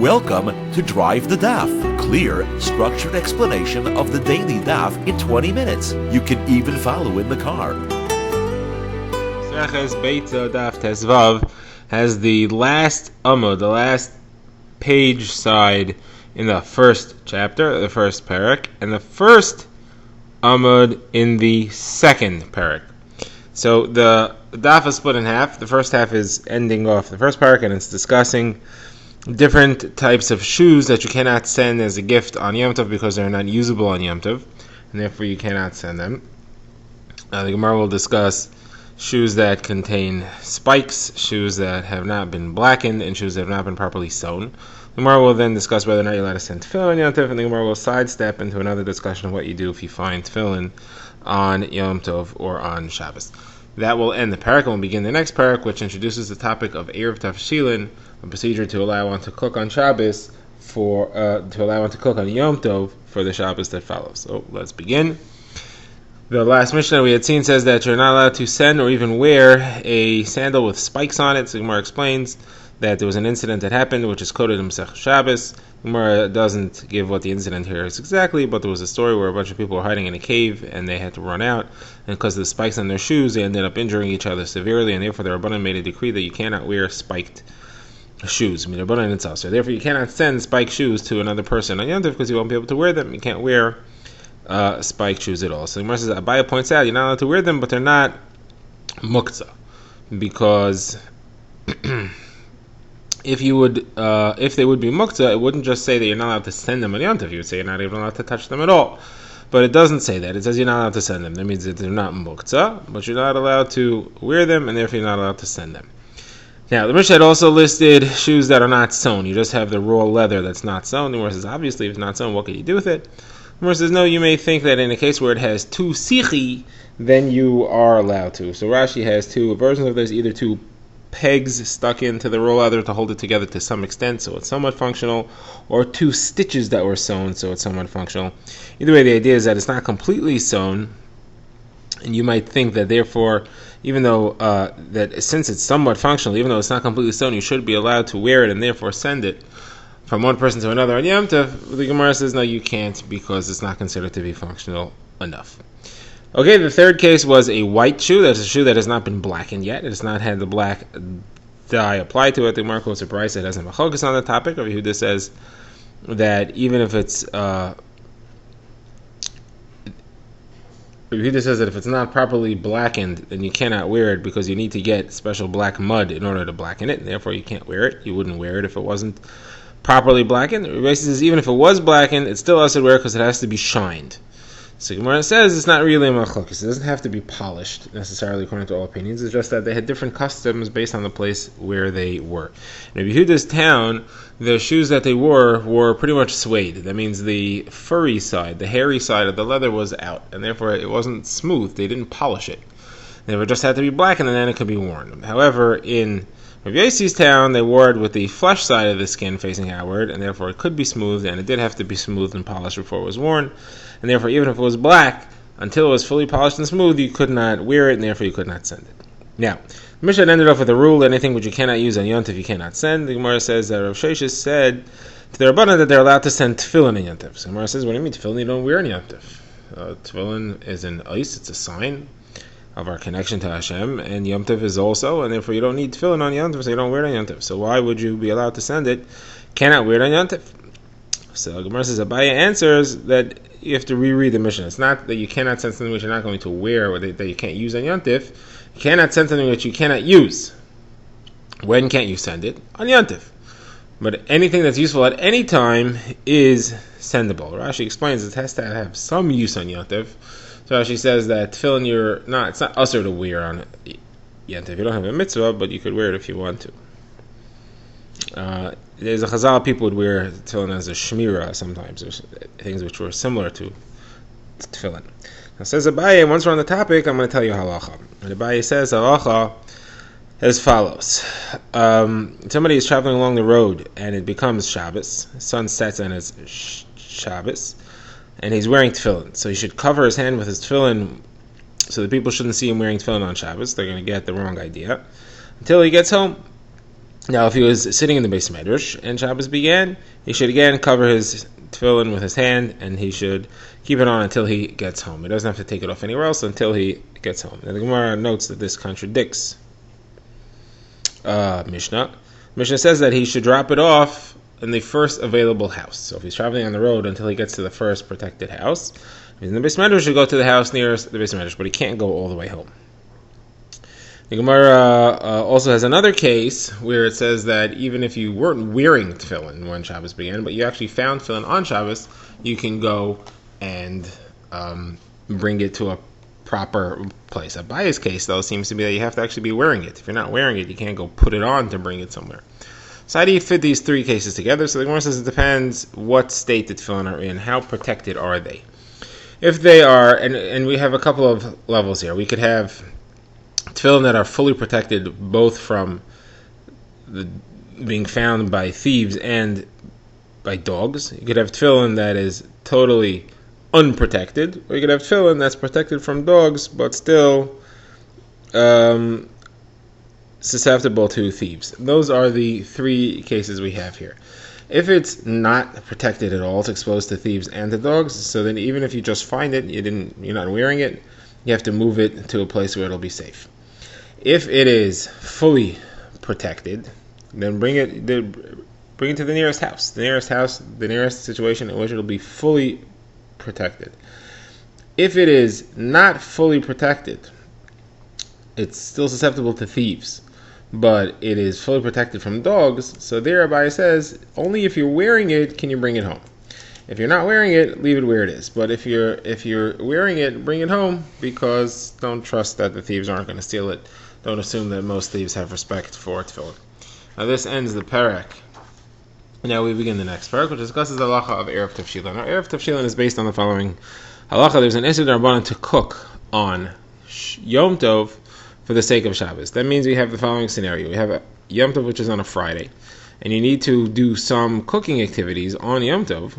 Welcome to Drive the Daf. Clear, structured explanation of the daily Daf in 20 minutes. You can even follow in the car. Beitzah Daf Tezvav has the last amud, the last page side in the first chapter, the first parak, and the first amud in the second parak. So the daf is split in half. The first half is ending off the first parak, and it's discussing different types of shoes that you cannot send as a gift on Yom Tov because they're not usable on Yom Tov, and therefore you cannot send them. The Gemara will discuss shoes that contain spikes, shoes that have not been blackened, and shoes that have not been properly sewn. The Gemara will then discuss whether or not you're allowed to send tefillin on Yom Tov, and the Gemara will sidestep into another discussion of what you do if you find tefillin on Yom Tov or on Shabbos. That will end the parak, and we'll begin the next parak, which introduces the topic of Erev Tafshilin, a procedure to allow one to cook on Shabbos to allow one to cook on Yom Tov for the Shabbos that follows. So let's begin. The last Mishnah we had seen says that you're not allowed to send or even wear a sandal with spikes on it. So Gemara explains that there was an incident that happened, which is quoted in Masech Shabbos. Gemara doesn't give what the incident here is exactly, but there was a story where a bunch of people were hiding in a cave and they had to run out, and because of the spikes on their shoes, they ended up injuring each other severely, and therefore the Rabbanan made a decree that you cannot wear spiked shoes. So therefore you cannot send spiked shoes to another person on Yom Tov because you won't be able to wear them. You can't wear spiked shoes at all. So Gemara says, Abaya points out, you're not allowed to wear them, but they're not muktzah, because if they would be muktzah, it wouldn't just say that you're not allowed to send them on Yom Tov. You would say you're not even allowed to touch them at all. But it doesn't say that. It says you're not allowed to send them. That means that they're not muktzah, but you're not allowed to wear them, and therefore you're not allowed to send them. Now, the Mishnah had also listed shoes that are not sewn. You just have the raw leather that's not sewn. The Gemara says, obviously, if it's not sewn, what can you do with it? The Gemara says, no, you may think that in a case where it has two sichi, then you are allowed to. So Rashi has two versions of this, either two pegs stuck into the raw leather to hold it together to some extent, so it's somewhat functional, or two stitches that were sewn, so it's somewhat functional. Either way, the idea is that it's not completely sewn, and you might think that therefore, even though that since it's somewhat functional, even though it's not completely sewn, you should be allowed to wear it and therefore send it from one person to another on Yom Tov. The Gemara says, no, you can't, because it's not considered to be functional enough. Okay, the third case was a white shoe. That's a shoe that has not been blackened yet. It has not had the black dye applied to it. The Gemara quotes a price that has a machlokas on the topic. Rabbi Yehuda says that even if it's if it's not properly blackened, then you cannot wear it because you need to get special black mud in order to blacken it, and therefore you can't wear it. You wouldn't wear it if it wasn't properly blackened. Rabbi says even if it was blackened, it still has to wear it because it has to be shined. So Gemara says it's not really a machlokes. It doesn't have to be polished necessarily according to all opinions. It's just that they had different customs based on the place where they were. In Rabbi Yehuda's town, the shoes that they wore were pretty much suede. That means the furry side, the hairy side of the leather was out, and therefore it wasn't smooth. They didn't polish it. They just had to be blackened, and then it could be worn. However, in Rabbi Yossi's town, they wore it with the flesh side of the skin facing outward, and therefore it could be smooth, and it did have to be smooth and polished before it was worn. And therefore, even if it was black, until it was fully polished and smooth, you could not wear it, and therefore you could not send it. Now, the Mishnah ended off with a rule: anything which you cannot use on Yom Tov, you cannot send. The Gemara says that Rav Sheshes said to the Rabbanan that they're allowed to send tefillin on Yom Tov. So the Gemara says, what do you mean tefillin you don't wear on Yom Tov? Tefillin is an ice; it's a sign of our connection to Hashem, and Yom Tov is also, and therefore you don't need tefillin on Yom Tov, so you don't wear it on Yom Tov. So why would you be allowed to send it? Cannot wear it on Yom Tov. So Gemara says, Abaya answers that you have to reread the Mishnah. It's not that you cannot send something which you're not going to wear, or that you can't use on Yom Tov. You cannot send something which you cannot use. When can't you send it? On Yom Tov. But anything that's useful at any time is sendable. Rashi explains it has to have some use on Yom Tov. So Rashi says that tefillin it's not usher to wear on Yom Tov. You don't have a mitzvah, but you could wear it if you want to. There's a chazal, people would wear tefillin as a shmira sometimes, or things which were similar to tefillin. Now says Abaye, once we're on the topic, I'm going to tell you halacha. And Abaye says halacha as follows. Somebody is traveling along the road and it becomes Shabbos. The sun sets and it's Shabbos, and he's wearing tefillin. So he should cover his hand with his tefillin so that people shouldn't see him wearing tefillin on Shabbos. They're going to get the wrong idea. Until he gets home. Now, if he was sitting in the Beis Medrash and Shabbos began, he should again cover his tefillin with his hand, and he should keep it on until he gets home. He doesn't have to take it off anywhere else until he gets home. Now, the Gemara notes that this contradicts Mishnah. Mishnah says that he should drop it off in the first available house. So if he's traveling on the road until he gets to the first protected house, in the Beis Medrash, should go to the house nearest the Beis Medrash, but he can't go all the way home. The Gemara also has another case where it says that even if you weren't wearing tefillin when Shabbos began, but you actually found tefillin on Shabbos, you can go and bring it to a proper place. Abaye's case, though, seems to be that you have to actually be wearing it. If you're not wearing it, you can't go put it on to bring it somewhere. So how do you fit these three cases together? So the Gemara says it depends what state the tefillin are in, how protected are they. If they are, and we have a couple of levels here, we could have tefillin that are fully protected both from being found by thieves and by dogs. You could have tefillin that is totally unprotected, or you could have tefillin that's protected from dogs but still susceptible to thieves. Those are the three cases we have here. If it's not protected at all, it's exposed to thieves and to dogs, so then even if you just find it, you're not wearing it, you have to move it to a place where it'll be safe. If it is fully protected, then bring it to the nearest house. The nearest situation in which it'll be fully protected. If it is not fully protected, it's still susceptible to thieves, but it is fully protected from dogs. So there, Abaye says, only if you're wearing it can you bring it home. If you're not wearing it, leave it where it is. But if you're wearing it, bring it home, because don't trust that the thieves aren't going to steal it. Don't assume that most thieves have respect for tefillin. Now this ends the parak. Now we begin the next parak, which discusses the halacha of Erev Tavshilin. Now Erev Tavshilin is based on the following halacha. There's an Issur D'Rabbanan to cook on Yom Tov for the sake of Shabbos. That means we have the following scenario. We have a Yom Tov, which is on a Friday, and you need to do some cooking activities on Yom Tov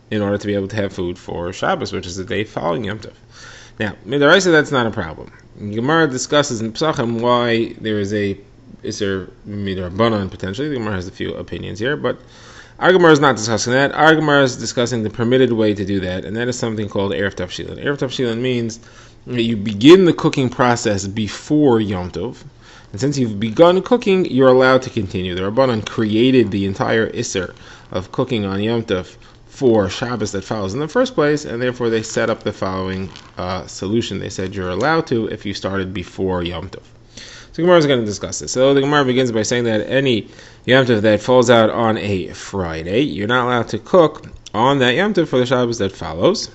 in order to be able to have food for Shabbos, which is the day following Yom Tov. Now, Midaraisa, that's not a problem. Gemara discusses in Pesachim why there is a Issur Midrabanan potentially. The Gemara has a few opinions here, but our Gemara is not discussing that. Our Gemara is discussing the permitted way to do that, and that is something called Erev Tavshilin. Erev Tavshilin means that you begin the cooking process before Yom Tov, and since you've begun cooking, you're allowed to continue. The Rabbanan created the entire Issur of cooking on Yom Tov for Shabbos that follows in the first place, and therefore they set up the following solution. They said you're allowed to if you started before Yom Tov. So Gemara is going to discuss this. So the Gemara begins by saying that any Yom Tov that falls out on a Friday, you're not allowed to cook on that Yom Tov for the Shabbos that follows,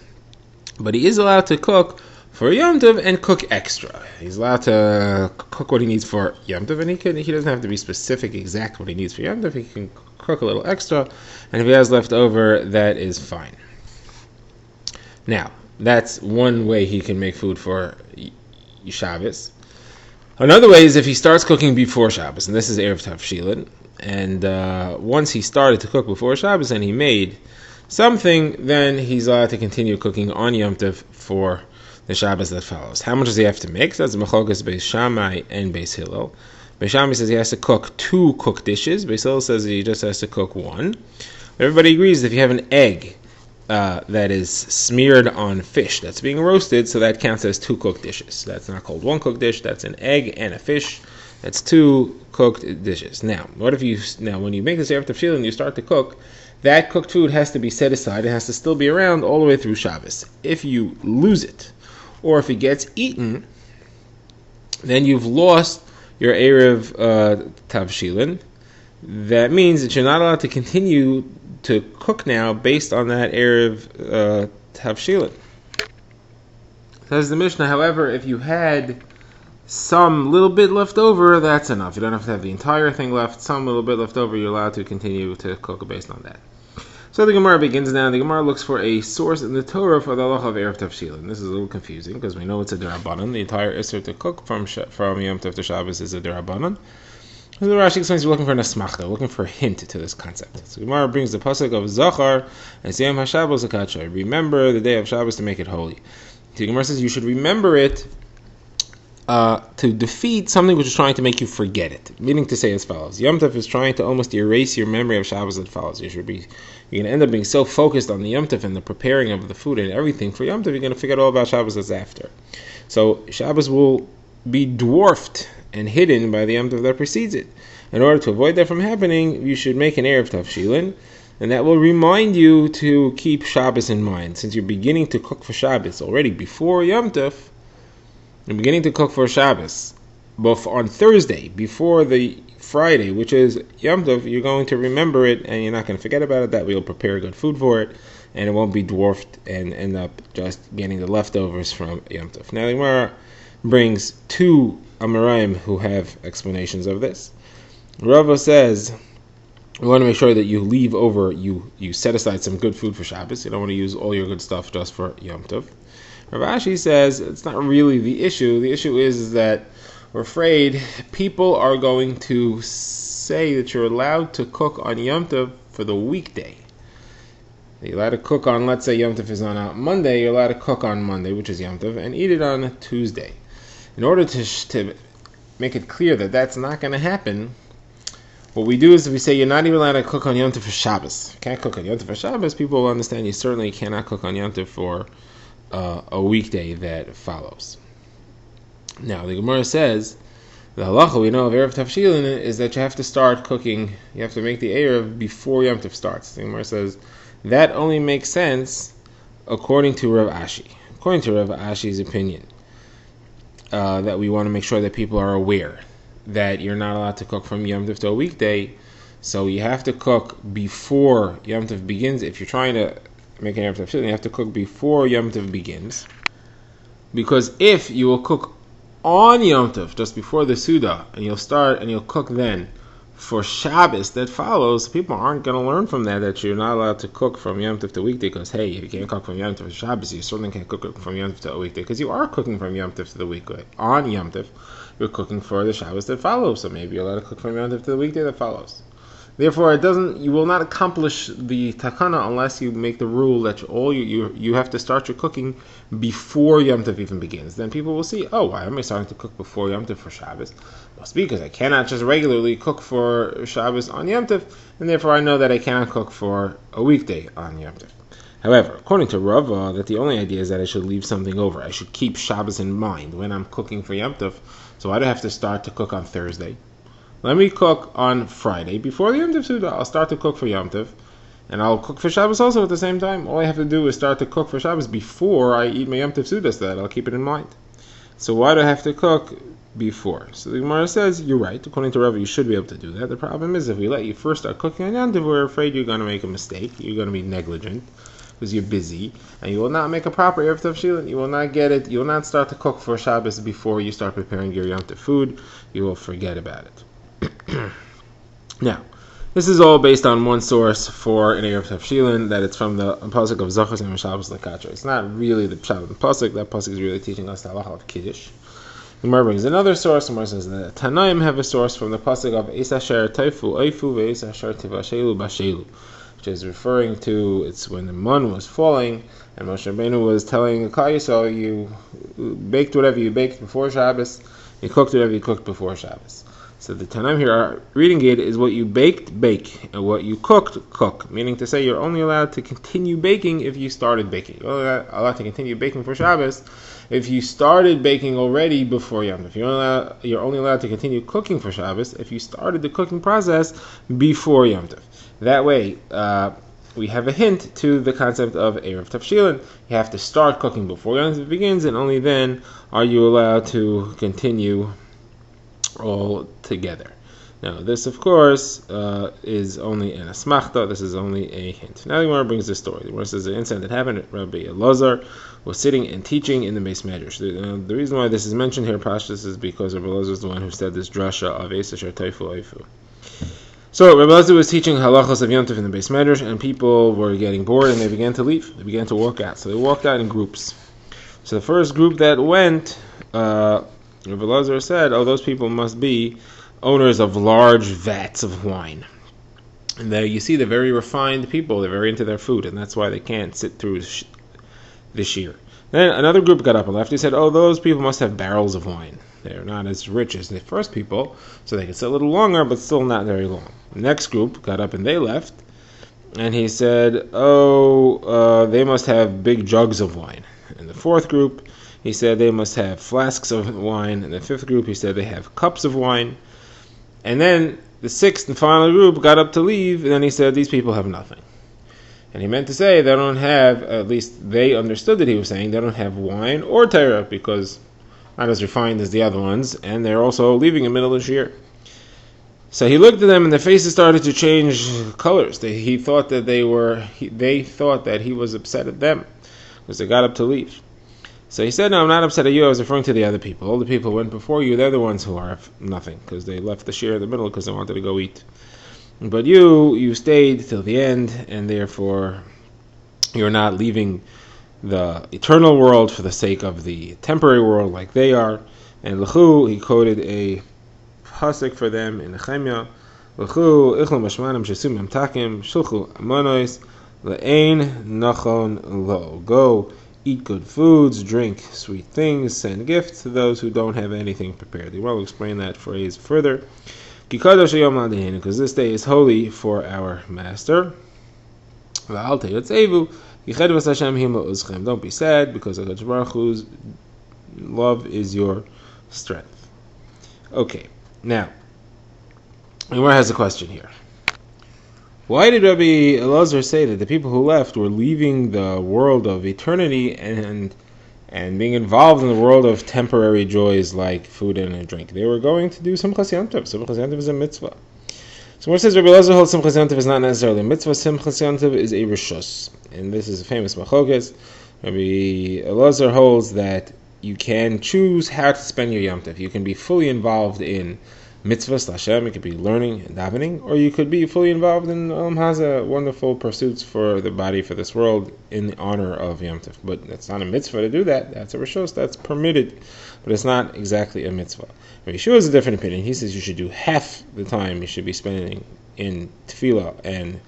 but he is allowed to cook for Yom Tov and cook extra. He's allowed to cook what he needs for Yom Tov, and he doesn't have to be specific exact what he needs for Yom Tov. He can cook a little extra, and if he has left over, that is fine. Now, that's one way he can make food for Shabbos. Another way is if he starts cooking before Shabbos, and this is Erev Tavshilin, and once he started to cook before Shabbos and he made something, then he's allowed to continue cooking on Yom Tov for the Shabbos that follows. How much does he have to make? So that's Machlokas Beis Shammai and Beis Hillel. Beis Shammai says he has to cook 2 cooked dishes. Beis Hillel says he just has to cook 1. Everybody agrees that if you have an egg that is smeared on fish that's being roasted, so that counts as 2 cooked dishes. That's not called 1 cooked dish. That's an egg and a fish. That's 2 cooked dishes. Now, when you make this Erev Tavshilin and you start to cook, that cooked food has to be set aside. It has to still be around all the way through Shabbos. If you lose it, or if it gets eaten, then you've lost your Erev Tavshilin. That means that you're not allowed to continue to cook now based on that Erev Tavshilin. Says the Mishnah, however, if you had some little bit left over, that's enough. You don't have to have the entire thing left. Some little bit left over, you're allowed to continue to cook based on that. So the Gemara begins now. The Gemara looks for a source in the Torah for the halacha of Erev Tavshilin. This is a little confusing because we know it's a D'Rabbanan. The entire Issur to cook from Yom Tov to Shabbos is a D'Rabbanan. So the Rashi explains we're looking for an asmachta, looking for a hint to this concept. So the Gemara brings the pasuk of Zachar and Yom HaShabbos Zakatcha. Remember the day of Shabbos to make it holy. The Gemara says you should remember it to defeat something which is trying to make you forget it. Meaning to say as follows: Yom Tov is trying to almost erase your memory of Shabbos that follows. You're going to end up being so focused on the Yom Tov and the preparing of the food and everything for Yom Tov, you're going to forget all about Shabbos that's after. So Shabbos will be dwarfed and hidden by the Yom Tov that precedes it. In order to avoid that from happening, you should make an Erev Tavshilin, and that will remind you to keep Shabbos in mind. Since you're beginning to cook for Shabbos already before Yom Tov, you're beginning to cook for Shabbos on Thursday, before the Friday, which is Yom Tov, you're going to remember it, and you're not going to forget about it. That way you'll prepare good food for it, and it won't be dwarfed and end up just getting the leftovers from Yom Tov. Now, the Gemara brings two Amoraim who have explanations of this. Rava says, you want to make sure that you leave over, you set aside some good food for Shabbos. You don't want to use all your good stuff just for Yom Tov. Rav Ashi says it's not really the issue. The issue is that we're afraid people are going to say that you're allowed to cook on Yom Tov for the weekday. You're allowed to cook on, let's say Yom Tov is on a Monday, you're allowed to cook on Monday, which is Yom Tov, and eat it on a Tuesday. In order to make it clear that that's not going to happen, what we do is we say you're not even allowed to cook on Yom Tov for Shabbos. You can't cook on Yom Tov for Shabbos. People will understand you certainly cannot cook on Yom Tov for a weekday that follows. Now, the Gemara says, the halacha we know of Erev Tavshilin is that you have to start cooking, you have to make the Erev before Yom Tov starts. The Gemara says, that only makes sense according to Rav Ashi. According to Rav Ashi's opinion, that we want to make sure that people are aware that you're not allowed to cook from Yom Tov to a weekday, so you have to cook before Yom Tov begins. If you're trying to make an Erev Tavshilin, you have to cook before Yom Tov begins, because if you will cook on Yom Tov, just before the Suda, and you'll start and you'll cook then for Shabbos that follows, people aren't going to learn from that you're not allowed to cook from Yom Tov to weekday, because hey, if you can't cook from Yom Tov to Shabbos, you certainly can't cook from Yom Tov to a weekday, because you are cooking from Yom Tov to the weekday. On Yom Tov, you're cooking for the Shabbos that follows, so maybe you're allowed to cook from Yom Tov to the weekday that follows. Therefore, you will not accomplish the takana unless you make the rule that you have to start your cooking before Yom Tov even begins. Then people will see, oh, why am I starting to cook before Yom Tov for Shabbos? Must be because I cannot just regularly cook for Shabbos on Yom Tov, and therefore I know that I cannot cook for a weekday on Yom Tov. However, according to Rava, that the only idea is that I should leave something over. I should keep Shabbos in mind when I'm cooking for Yom Tov, so I don't have to start to cook on Thursday. Let me cook on Friday before the Yom Tov Suda. I'll start to cook for Yom Tov, and I'll cook for Shabbos also at the same time. All I have to do is start to cook for Shabbos before I eat my Yom Tov Suda, so that I'll keep it in mind. So why do I have to cook before? So the Gemara says, you're right. According to Rava, you should be able to do that. The problem is, if we let you first start cooking on Yom Tov, we're afraid you're going to make a mistake. You're going to be negligent because you're busy, and you will not make a proper Erev Tavshilin. You will not get it. You will not start to cook for Shabbos before you start preparing your Yom Tov food. You will forget about it. Now, this is all based on one source for an Erev Tavshilin, that it's from the pasuk of Zachos and Shabbos Lekatra. It's not really the pshat of the pasuk. That pasuk is really teaching us the halacha of Kiddush. The Gemara brings another source. The Gemara says that Tanaim have a source from the pasuk of Eis Asher Taifu Eifu Ve'Eis Asher Tivashelu Bashelu, which is referring to, it's when the moon was falling, and Moshe Rabbeinu was telling the Klal Yisrael, you baked whatever you baked before Shabbos, you cooked whatever you cooked before Shabbos. So the Tanaim here are reading it is what you baked, bake, and what you cooked, cook. Meaning to say you're only allowed to continue baking if you started baking. You're only allowed to continue baking for Shabbos if you started baking already before Yom Tov. You're only allowed to continue cooking for Shabbos if you started the cooking process before Yom Tov. That way, we have a hint to the concept of Erev Tavshilin. You have to start cooking before Yom Tov begins, and only then are you allowed to continue all together. Now, this, of course, is only an asmachta. This is only a hint. Now, the Gemara brings this story. The Gemara says the incident that happened. Rabbi Elazar was sitting and teaching in the Beis Medrash. The reason why this is mentioned here, Pashtus, is because Rabbi Elazar is the one who said this drasha of Eis Asher Taifu Eifu. So, Rabbi Elazar was teaching halachos of Yom Tov in the Beis Medrash, and people were getting bored, and they began to leave. They began to walk out. So they walked out in groups. So the first group that went, Rabbi Elazar said, those people must be owners of large vats of wine. And there you see they're very refined people. They're very into their food, and that's why they can't sit through this year. Then another group got up and left. He said, those people must have barrels of wine. They're not as rich as the first people, so they could sit a little longer, but still not very long. The next group got up and they left, and he said, they must have big jugs of wine. And the fourth group, he said they must have flasks of wine. And the fifth group, he said they have cups of wine. And then the sixth and final group got up to leave, and then he said these people have nothing. And he meant to say they don't have, at least they understood that he was saying, they don't have wine or Torah, because not as refined as the other ones, and they're also leaving in the middle of the year. So he looked at them, and their faces started to change colors. They thought that he was upset at them because they got up to leave. So he said, "No, I'm not upset at you. I was referring to the other people. All the people who went before you, they're the ones who are nothing because they left the shir in the middle because they wanted to go eat. But you stayed till the end, and therefore you're not leaving the eternal world for the sake of the temporary world like they are." And L'chu, he quoted a pasuk for them in Nehemiah, L'chu ichlu mashmanim shesum amtakim shulchu amonois le'ein nachon lo. Go eat good foods, drink sweet things, send gifts to those who don't have anything prepared. He will explain that phrase further. Because this day is holy for our master. Don't be sad, because HaKadosh Baruch Hu's love is your strength. Okay, now, Gemara has a question here. Why did Rabbi Elazar say that the people who left were leaving the world of eternity and being involved in the world of temporary joys like food and a drink? They were going to do Simchas Yom Tov. Simchas Yom Tov is a mitzvah. So when it says Rabbi Elazar holds Simchas Yom Tov is not necessarily a mitzvah, Simchas Yom Tov is a rishus. And this is a famous machlokas. Rabbi Elazar holds that you can choose how to spend your Yom Tov. You can be fully involved in mitzvahs Hashem, it could be learning and davening, or you could be fully involved in wonderful pursuits for the body, for this world, in the honor of Yom Tov. But it's not a mitzvah to do that. That's a rishos, that's permitted, but it's not exactly a mitzvah. Rabbi Yeshua has a different opinion. He says you should do half the time you should be spending in tefillah and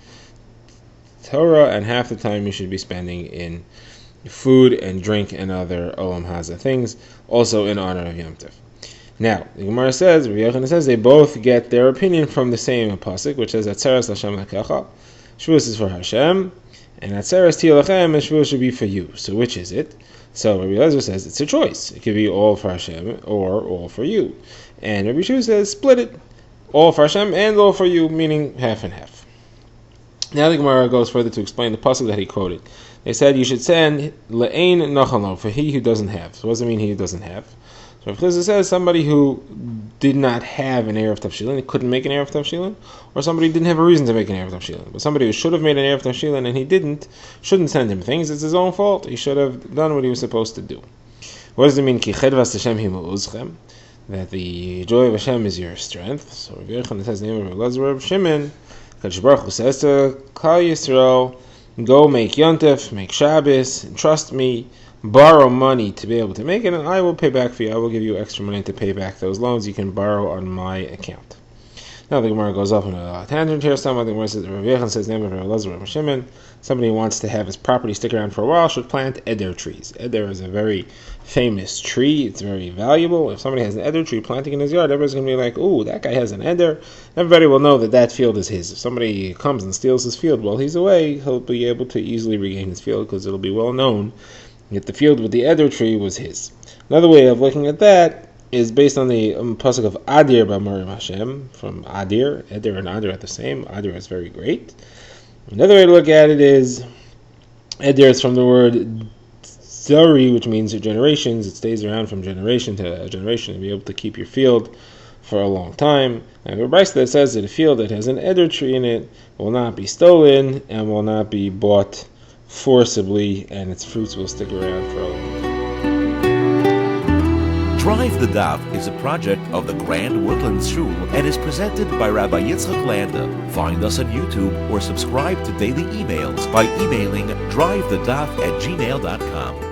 Torah, and half the time you should be spending in food and drink and other olam haza things, also in honor of Yom Tov. Now, the Gemara says, Rabbi Yochanan says, they both get their opinion from the same pasuk, which says, Atzeres Hashem lakecha, Shavuos is for Hashem, and Atzeres Tiyah Lachem, and Shavuos should be for you. So which is it? So Rabbi Elazar says, it's a choice. It could be all for Hashem, or all for you. And Rabbi Yeshua says, split it. All for Hashem, and all for you, meaning half and half. Now the Gemara goes further to explain the pasuk that he quoted. They said, you should send le'ein nachalo, for he who doesn't have. So what does it mean he who doesn't have? So Rav Chizah says somebody who did not have an Erev Tavshilin, he couldn't make an Erev Tavshilin, or somebody who didn't have a reason to make an Erev Tavshilin. But somebody who should have made an Erev Tavshilin and he didn't, shouldn't send him things. It's his own fault. He should have done what he was supposed to do. What does it mean? Ki chedvas Hashem hi ma'uzchem, that the joy of Hashem is your strength. So Rav Yochanan says the name of Elazar Rav Shimon, Kadosh Baruch Hu says to Klal Yisrael, go make Yontef, make Shabbos, and trust me, borrow money to be able to make it, and I will pay back for you. I will give you extra money to pay back those loans you can borrow on my account. Now the Gemara goes off on a tangent here. Some of the Gemara says, Rav Yochanan says, name of Elazar Rav Shimon, somebody who wants to have his property stick around for a while should plant eder trees. Eder is a very famous tree. It's very valuable. If somebody has an eder tree planting in his yard, everybody's going to be like, ooh, that guy has an eder. Everybody will know that that field is his. If somebody comes and steals his field while he's away, he'll be able to easily regain his field because it'll be well known that the field with the eder tree was his. Another way of looking at that is based on the pasuk of Adir B'Amorim Hashem, from Adir. Eder and Adir are the same. Adir is very great. Another way to look at it is Eder is from the word Zari, which means generations. It stays around from generation to generation and be able to keep your field for a long time. And the Beitzah that says that a field that has an eder tree in it will not be stolen and will not be bought forcibly, and its fruits will stick around for a long time. Drive the Daf is a project of the Grand Woodlands Shul and is presented by Rabbi Yitzchak Landa. Find us on YouTube or subscribe to daily emails by emailing drivethedaf@gmail.com.